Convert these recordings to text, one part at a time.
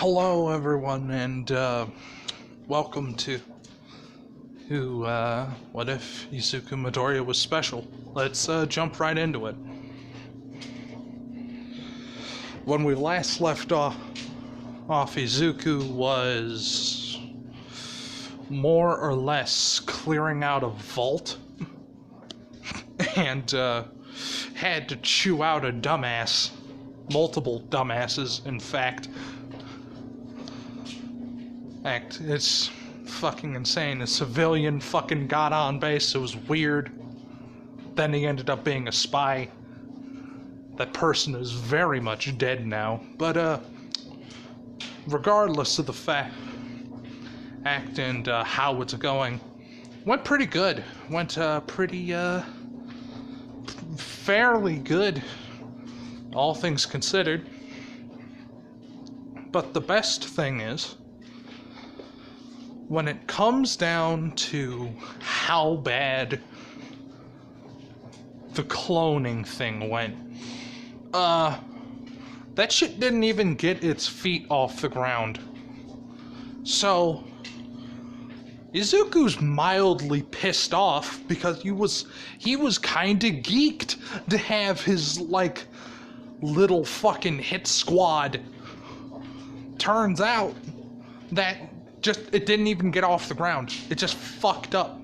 Hello, everyone, and welcome to What If Izuku Midoriya Was Special? Let's jump right into it. When we last left off, Izuku was more or less clearing out a vault and had to chew out a dumbass. Multiple dumbasses, in fact. It's fucking insane. A civilian fucking got on base. It was weird. Then he ended up being a spy. That person is very much dead now. But, regardless of the fact and how it's going, went pretty good. Went fairly good, all things considered. But the best thing is, when it comes down to how bad the cloning thing went, that shit didn't even get its feet off the ground. So, Izuku's mildly pissed off because he was kinda geeked to have his, little fucking hit squad. Turns out that it didn't even get off the ground. It just fucked up.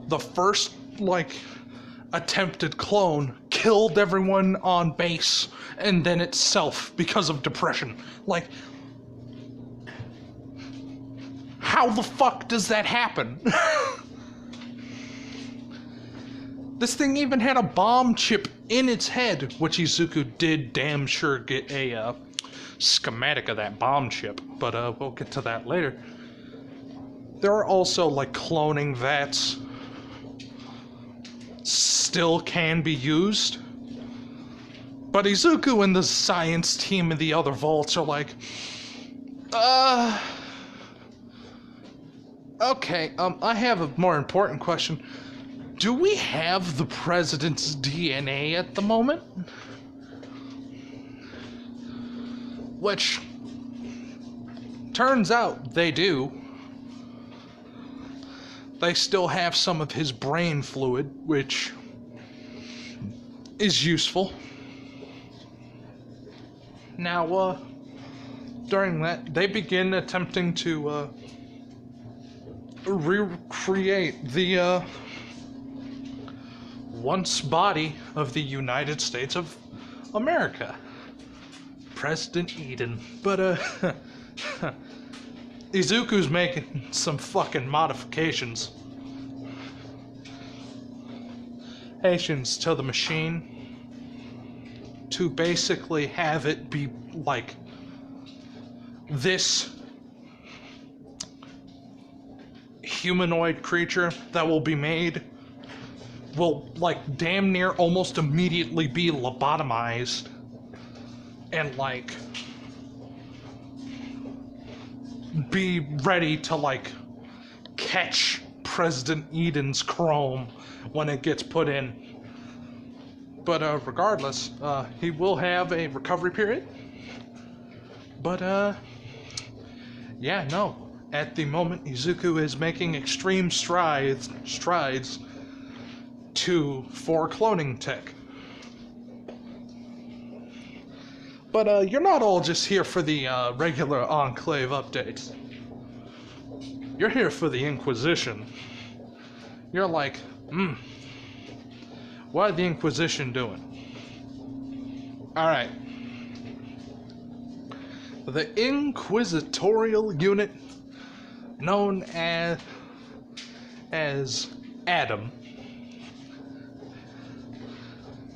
The first, attempted clone killed everyone on base, and then itself because of depression. How the fuck does that happen? This thing even had a bomb chip in its head, which Izuku did damn sure get a schematic of that bomb chip, but we'll get to that later. There are also cloning vats still can be used, but Izuku and the science team and the other vaults are okay, I have a more important question. Do we have the president's DNA at the moment? Which, turns out they do. They still have some of his brain fluid, which is useful. Now, during that, they begin attempting to recreate the once body of the United States of America. President Eden. But, Izuku's making some fucking modifications. Haitians to the machine to basically have it be like this humanoid creature that will be made will damn near almost immediately be lobotomized and be ready to catch President Eden's chrome when it gets put in. But regardless, he will have a recovery period. But yeah, no. At the moment, Izuku is making extreme strides for cloning tech. But you're not all just here for the regular Enclave updates. You're here for the Inquisition. You're what are the Inquisition doing? Alright. The Inquisitorial Unit, known as Adam,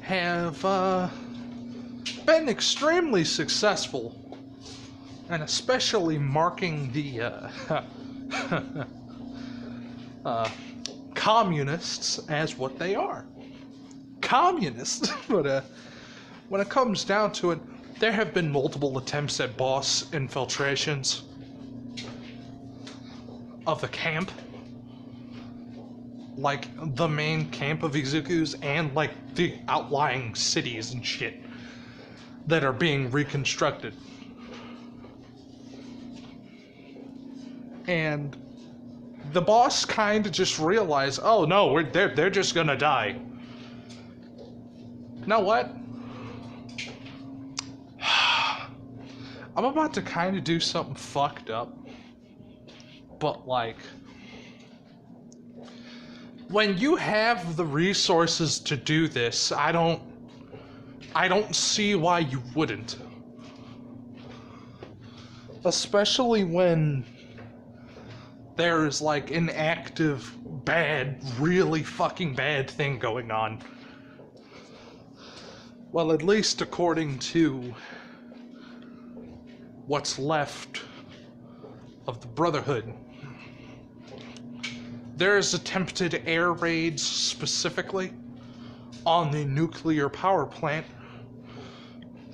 have been extremely successful, and especially marking the communists as what they are. Communists. But when it comes down to it, there have been multiple attempts at boss infiltrations of the camp, the main camp of Izuku's, and the outlying cities and shit that are being reconstructed. And the boss kind of just realized, oh no, they're just gonna die. You know what? I'm about to kind of do something fucked up. But like, when you have the resources to do this, I don't see why you wouldn't. Especially when there's like an active, bad, really fucking bad thing going on. Well, at least according to what's left of the Brotherhood. There's attempted air raids specifically on the nuclear power plant,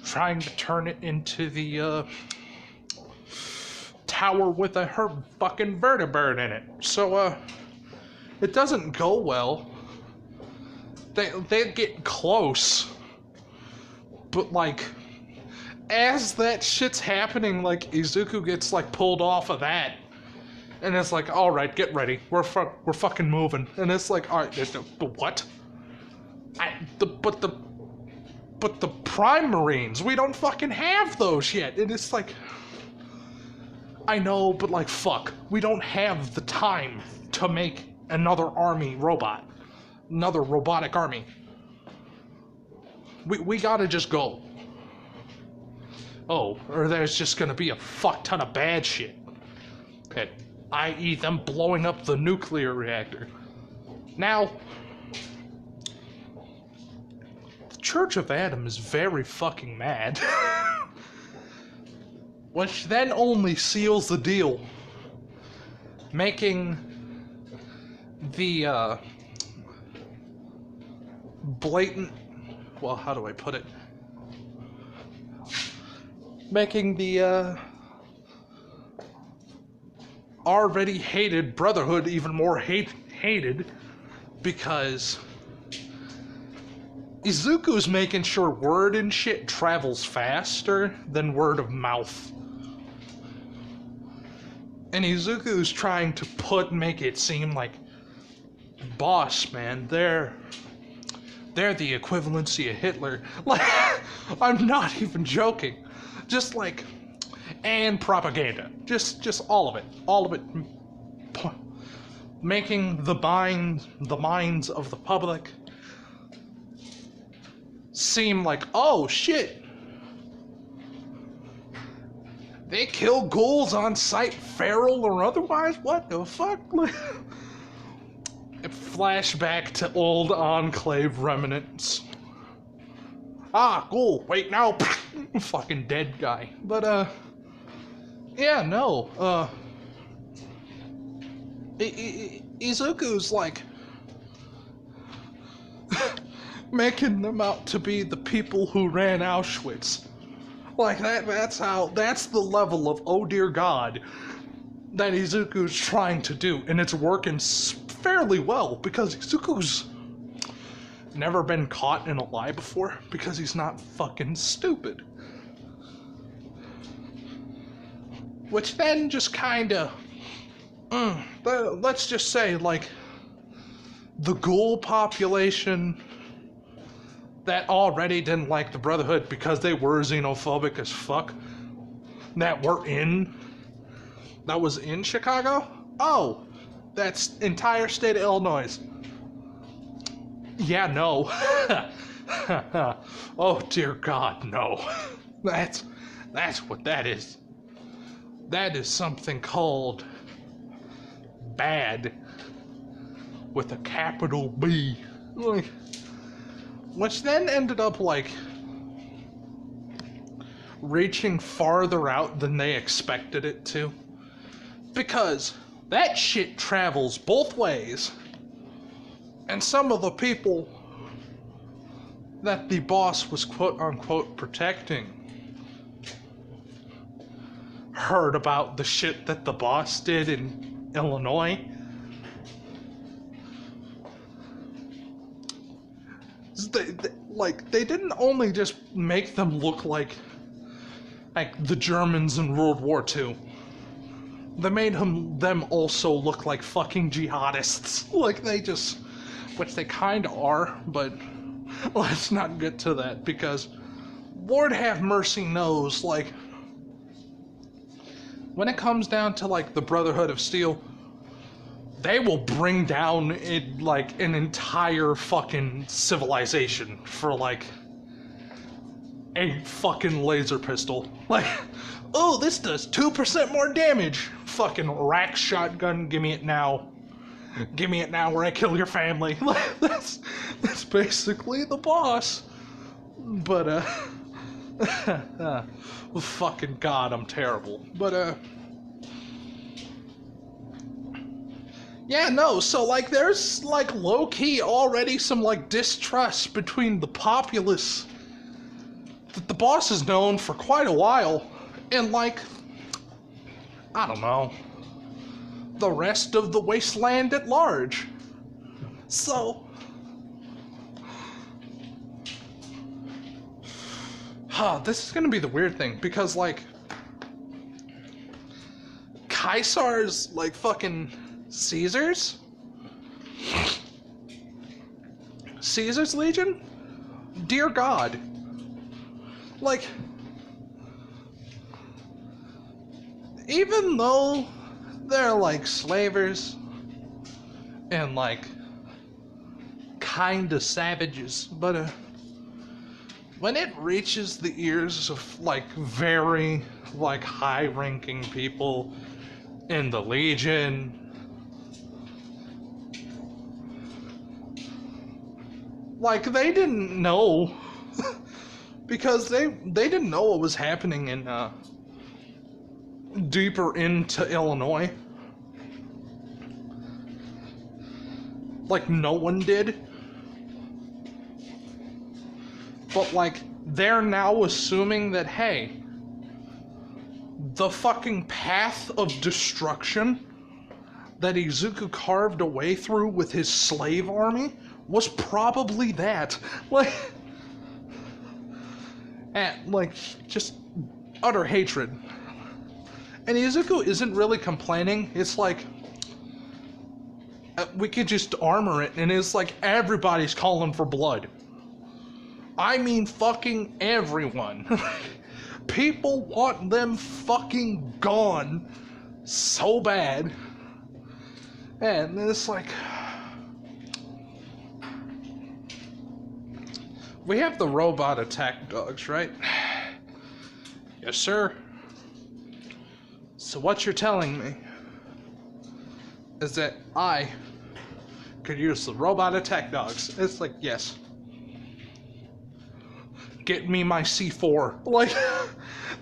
trying to turn it into the tower with a fucking vertibird in it. So it doesn't go well. They get close, but like, as that shit's happening, like Izuku gets like pulled off of that, and it's like, all right, get ready, we're fucking moving, and it's like, all right, but what? But the Prime Marines, we don't fucking have those yet, and it's like, I know, but like, fuck, we don't have the time to make another army robot, another robotic army. We gotta just go. Oh, or there's just gonna be a fuck ton of bad shit. Okay, i.e. them blowing up the nuclear reactor. Now, the Church of Adam is very fucking mad. Which then only seals the deal, making the blatant, well, how do I put it? Making the already hated Brotherhood even more hated, because Izuku's making sure word and shit travels faster than word of mouth. And Izuku's trying to make it seem like, boss, man, they're the equivalency of Hitler. Like, I'm not even joking. Just like, and propaganda. Just all of it. Making the minds of the public seem like, oh shit, they kill ghouls on sight, feral or otherwise? What the fuck? Flashback to old Enclave remnants. Ah, ghoul, wait, now, fucking dead guy. But, yeah, no, Izuku's, like, making them out to be the people who ran Auschwitz. Like, that's the level of, oh dear God, that Izuku's trying to do, and it's working fairly well, because Izuku's never been caught in a lie before, because he's not fucking stupid. Which then just kinda, let's just say, like, the ghoul population that already didn't like the Brotherhood because they were xenophobic as fuck, that was in Chicago? Oh, that's entire state of Illinois. Yeah, no. Oh dear God, no. That's what that is. That is something called bad with a capital B. Like, which then ended up like reaching farther out than they expected it to. Because that shit travels both ways. And some of the people that the boss was quote-unquote protecting heard about the shit that the boss did in Illinois. They didn't only just make them look like the Germans in World War II. They made them also look like fucking jihadists. Like, they just... Which they kinda are, but let's not get to that, because Lord have mercy knows, like, when it comes down to, like, the Brotherhood of Steel, they will bring down, like, an entire fucking civilization for, like, a fucking laser pistol. Like, oh, this does 2% more damage. Fucking rack shotgun, give me it now. Give me it now where I kill your family. Like, that's basically the boss. But, fucking God, I'm terrible. But, yeah, no, so, like, there's, like, low-key already some, like, distrust between the populace that the boss is known for quite a while, and, like, I don't know, the rest of the wasteland at large. So, this is gonna be the weird thing, because, like, Caesar's, like, fucking Caesar's Legion? Dear God. Like, even though they're, like, slavers and, like, kinda savages, but, when it reaches the ears of, like, very, like, high-ranking people in the Legion, like, they didn't know, because they didn't know what was happening in, deeper into Illinois. Like, no one did. But, like, they're now assuming that, hey, the fucking path of destruction that Izuku carved a way through with his slave army was probably that. Like, and, like, just utter hatred. And Izuku isn't really complaining. It's like, we could just armor it, and it's like everybody's calling for blood. I mean fucking everyone. People want them fucking gone so bad. And it's like, we have the robot attack dogs, right? Yes, sir. So what you're telling me is that I could use the robot attack dogs. It's like, yes. Get me my C4. Like,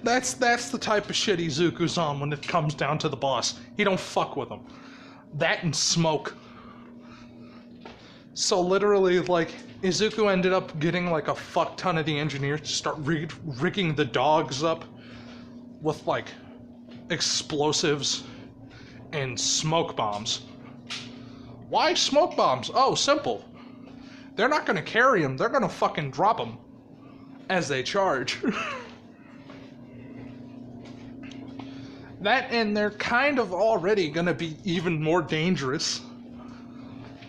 that's the type of shit Izuku's on when it comes down to the boss. He don't fuck with him. That and smoke. So literally, like, Izuku ended up getting like a fuck ton of the engineers to start rigging the dogs up with like explosives and smoke bombs. Why smoke bombs? Oh, simple. They're not gonna carry them, they're gonna fucking drop them as they charge. That, and they're kind of already gonna be even more dangerous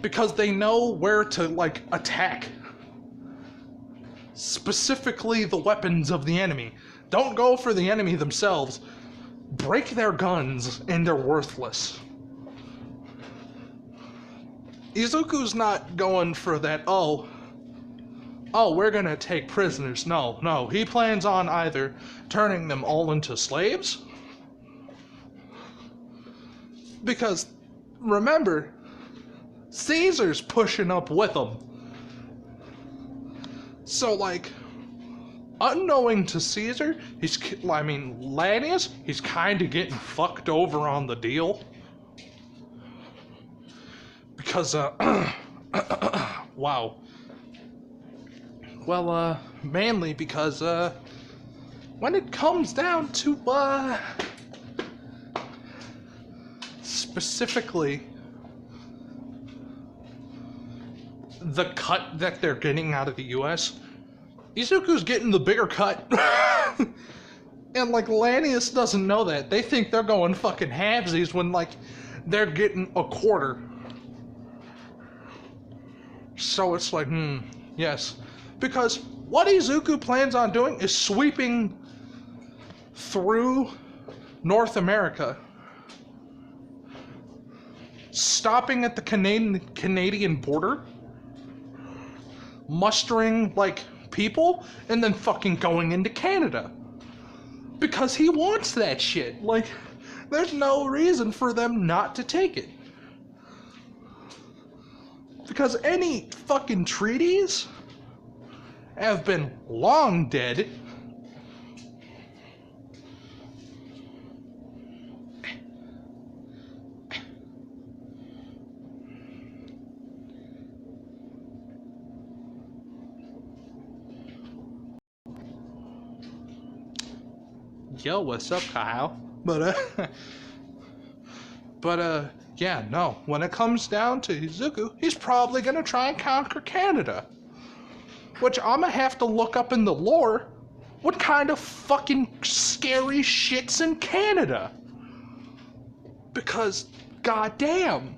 because they know where to, like, attack. Specifically the weapons of the enemy. Don't go for the enemy themselves. Break their guns and they're worthless. Izuku's not going for that, oh, we're gonna take prisoners. No. He plans on either turning them all into slaves, because, remember, Caesar's pushing up with them. So, like, unknowing to Caesar, Lanius, he's kind of getting fucked over on the deal. Because, wow. Well, mainly because, when it comes down to, specifically the cut that they're getting out of the US, Izuku's getting the bigger cut. And, like, Lanius doesn't know that. They think they're going fucking halvesies when, like, they're getting a quarter. So it's like, yes. Because what Izuku plans on doing is sweeping through North America, stopping at the Canadian border, mustering, like, people, and then fucking going into Canada. Because he wants that shit. Like, there's no reason for them not to take it. Because any fucking treaties have been long dead. Yo, what's up, Kyle? Yeah, no. When it comes down to Izuku, he's probably gonna try and conquer Canada. Which I'm gonna have to look up in the lore. What kind of fucking scary shit's in Canada? Because, goddamn.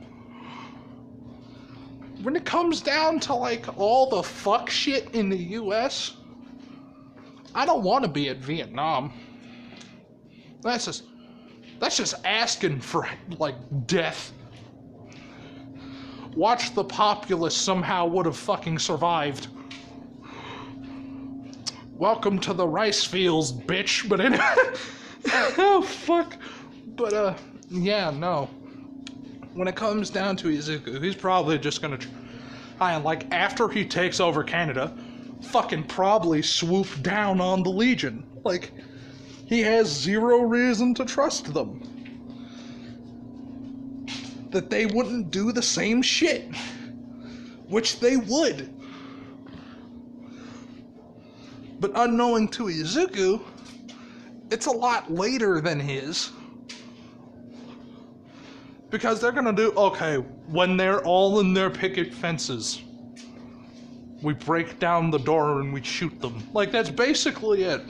When it comes down to, like, all the fuck shit in the US, I don't want to be at Vietnam. That's just asking for, like, death. Watch the populace somehow would have fucking survived. Welcome to the rice fields, bitch. But anyway, oh fuck. But yeah, no. When it comes down to Izuku, he's probably just gonna try and, like, after he takes over Canada, fucking probably swoop down on the Legion. Like, he has zero reason to trust them. That they wouldn't do the same shit. Which they would. But unknowing to Izuku, it's a lot later than his. Because they're gonna do, okay, when they're all in their picket fences, we break down the door and we shoot them. Like, that's basically it.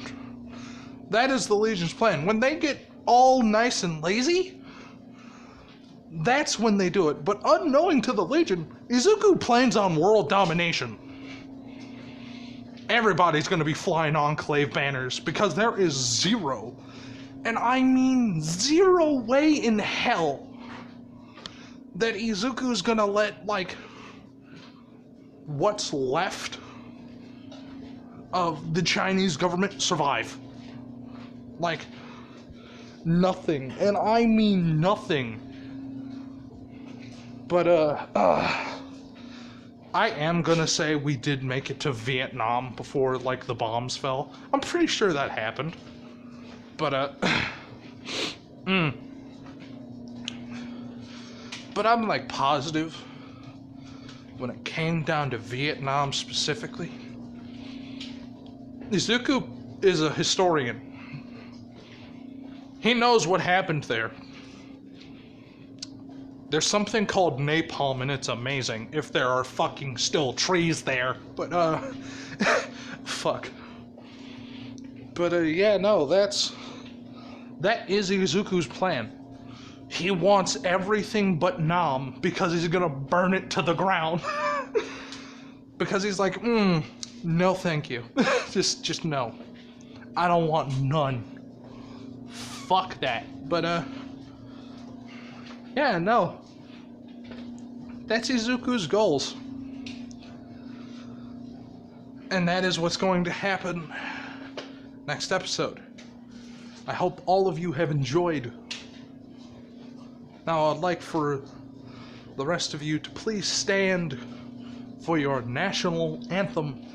That is the Legion's plan. When they get all nice and lazy, that's when they do it. But unknowing to the Legion, Izuku plans on world domination. Everybody's going to be flying Enclave banners because there is zero, and I mean zero way in hell that Izuku's going to let, like, what's left of the Chinese government survive. Like, nothing. And I mean nothing. But, I am gonna say we did make it to Vietnam before, like, the bombs fell. I'm pretty sure that happened. But, But I'm, like, positive when it came down to Vietnam specifically. Izuku is a historian. He knows what happened there. There's something called napalm, and it's amazing if there are fucking still trees there. But, fuck. But, yeah, no, that is Izuku's plan. He wants everything but Nam because he's gonna burn it to the ground. Because he's like, no thank you. just no. I don't want none. Fuck that. But, yeah, no. That's Izuku's goals. And that is what's going to happen next episode. I hope all of you have enjoyed. Now, I'd like for the rest of you to please stand for your national anthem.